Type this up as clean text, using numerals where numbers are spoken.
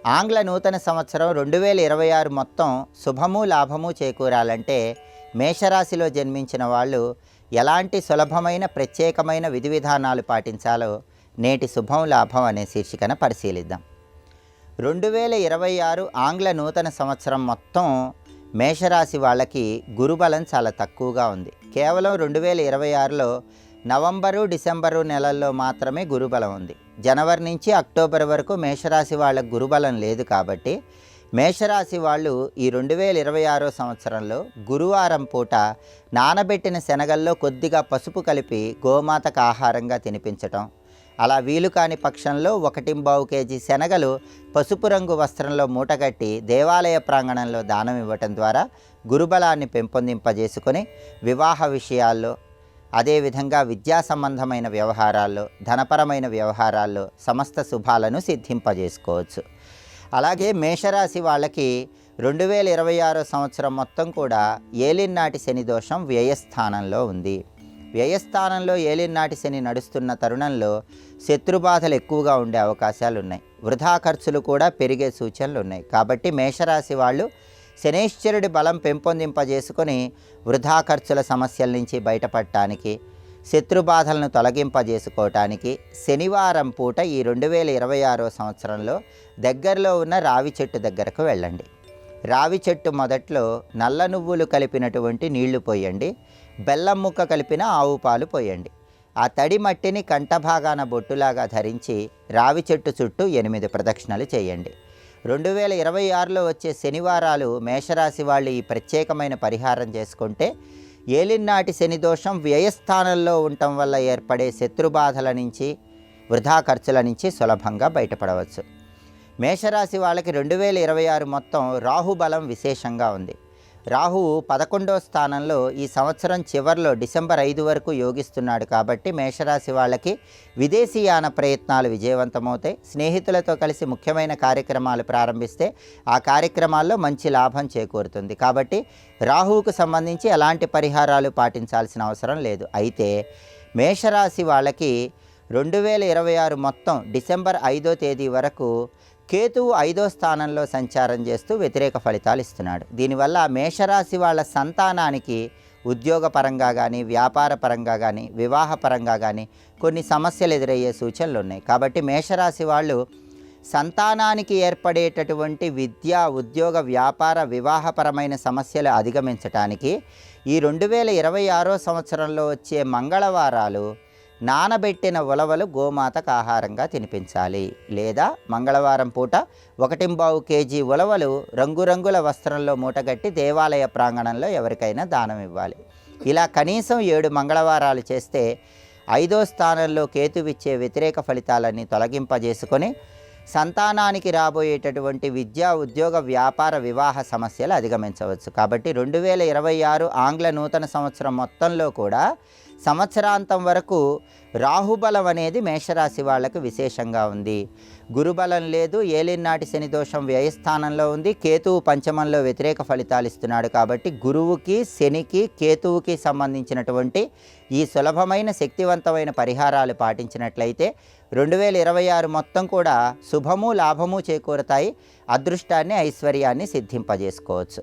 ఆంగ్ల నూతన సంవత్సరం 2026 మొత్తం శుభము లాభము చేకూరాలంటే మేషరాశిలో జన్మించిన వాళ్ళు ఎలాంటి సులభమైన ప్రత్యేకమైన విధి విధానాలు పాటించాలో నేటి శుభం లాభం అనే శీర్షికన పరిశీలిద్దాం. 2026 ఆంగ్ల నూతన సంవత్సరం మొత్తం మేషరాశి వాళ్ళకి గురుబలం చాలా తక్కువగా ఉంది. కేవలం 2026లో నవంబరు డిసెంబరు నెలల్లో మాత్రమే గురుబలం ఉంది. జనవరి నుంచి అక్టోబర్ వరకు మేషరాశి వాళ్ళకు గురుబలం లేదు. కాబట్టి మేషరాశి వాళ్ళు ఈ 2026 సంవత్సరంలో గురువారం పూట నానబెట్టిన శనగల్లో కొద్దిగా పసుపు కలిపి గోమాతకు ఆహారంగా తినిపించటం, అలా వీలు కాని పక్షంలో 1.25 కేజీ శనగలు పసుపు రంగు వస్త్రంలో మూటగట్టి దేవాలయ ప్రాంగణంలో దానం ఇవ్వటం ద్వారా గురుబలాన్ని పెంపొందింపజేసుకొని వివాహ విషయాల్లో, అదేవిధంగా విద్యా సంబంధమైన వ్యవహారాల్లో, ధనపరమైన వ్యవహారాల్లో సమస్త శుభాలను సిద్ధింపజేసుకోవచ్చు. అలాగే మేషరాశి వాళ్ళకి 2026 సంవత్సరం మొత్తం కూడా ఏలినాటి శని దోషం వ్యయస్థానంలో ఉంది. వ్యయస్థానంలో ఏలినాటి శని నడుస్తున్న తరుణంలో శత్రుబాధలు ఎక్కువగా ఉండే అవకాశాలు ఉన్నాయి. వృధా ఖర్చులు కూడా పెరిగే సూచనలు ఉన్నాయి. కాబట్టి మేషరాశి వాళ్ళు శనైశ్వరుడి బలం పెంపొందింపజేసుకొని వృధా ఖర్చుల సమస్యల నుంచి బయటపడటానికి, శత్రుబాధలను తొలగింపజేసుకోవటానికి శనివారం పూట ఈ 2026 సంవత్సరంలో దగ్గరలో ఉన్న రావి చెట్టు దగ్గరకు వెళ్ళండి. రావి చెట్టు మొదట్లో నల్ల నువ్వులు కలిపినటువంటి నీళ్లు పోయండి, బెల్లం ముక్క కలిపిన ఆవు పాలు పోయండి. ఆ తడి మట్టిని కంఠభాగాన బొట్టులాగా ధరించి రావి చెట్టు చుట్టూ 8 ప్రదక్షిణలు చేయండి. 2026లో వచ్చే శనివారాలు మేషరాశి వాళ్ళు ఈ ప్రత్యేకమైన పరిహారం చేసుకుంటే ఏలినాటి శని దోషం వ్యయస్థానంలో ఉండటం వల్ల ఏర్పడే శత్రుబాధల నుంచి, వృధా ఖర్చుల నుంచి సులభంగా బయటపడవచ్చు. మేషరాశి వాళ్ళకి 2026 మొత్తం రాహుబలం విశేషంగా ఉంది. రాహువు 11వ స్థానంలో ఈ సంవత్సరం చివరిలో డిసెంబర్ 5 వరకు యోగిస్తున్నాడు. కాబట్టి మేషరాశి వాళ్ళకి విదేశీయాన ప్రయత్నాలు విజయవంతమవుతాయి. స్నేహితులతో కలిసి ముఖ్యమైన కార్యక్రమాలు ప్రారంభిస్తే ఆ కార్యక్రమాల్లో మంచి లాభం చేకూరుతుంది. కాబట్టి రాహువుకు సంబంధించి ఎలాంటి పరిహారాలు పాటించాల్సిన అవసరం లేదు. అయితే మేషరాశి వాళ్ళకి 2026 మొత్తం డిసెంబర్ 5వ తేదీ వరకు కేతువు 5వ స్థానంలో సంచారం చేస్తూ వ్యతిరేక ఫలితాలు ఇస్తున్నాడు. దీనివల్ల మేషరాశి వాళ్ళ సంతానానికి ఉద్యోగపరంగా కానీ, వ్యాపార పరంగా కానీ, వివాహపరంగా కానీ కొన్ని సమస్యలు ఎదురయ్యే సూచనలు ఉన్నాయి. కాబట్టి మేషరాశి వాళ్ళు సంతానానికి ఏర్పడేటటువంటి విద్య, ఉద్యోగ, వ్యాపార, వివాహపరమైన సమస్యలు అధిగమించటానికి ఈ 2026 సంవత్సరంలో వచ్చే మంగళవారాలు నానబెట్టిన ఉలవలు గోమాతకు ఆహారంగా తినిపించాలి. లేదా మంగళవారం పూట 1.25 కేజీ ఉలవలు రంగురంగుల వస్త్రంలో మూటగట్టి దేవాలయ ప్రాంగణంలో ఎవరికైనా దానం ఇవ్వాలి. ఇలా కనీసం 7 మంగళవారాలు చేస్తే 5వ స్థానంలో కేతువిచ్చే వ్యతిరేక ఫలితాలన్నీ తొలగింపజేసుకొని సంతానానికి రాబోయేటటువంటి విద్యా, ఉద్యోగ, వ్యాపార, వివాహ సమస్యలు అధిగమించవచ్చు. కాబట్టి 2026 ఆంగ్ల నూతన సంవత్సరం మొత్తంలో కూడా సంవత్సరాంతం వరకు రాహుబలం అనేది మేషరాశి వాళ్లకు విశేషంగా ఉంది. గురుబలం లేదు, ఏలినాటి శని దోషం వ్యయస్థానంలో ఉంది, కేతువు పంచమంలో వ్యతిరేక ఫలితాలు ఇస్తున్నాడు. కాబట్టి గురువుకి, శనికి, కేతువుకి సంబంధించినటువంటి ఈ సులభమైన శక్తివంతమైన పరిహారాలు పాటించినట్లయితే 2026 మొత్తం కూడా శుభము లాభము చేకూరుతాయి. అదృష్టాన్ని, ఐశ్వర్యాన్ని సిద్ధింపజేసుకోవచ్చు.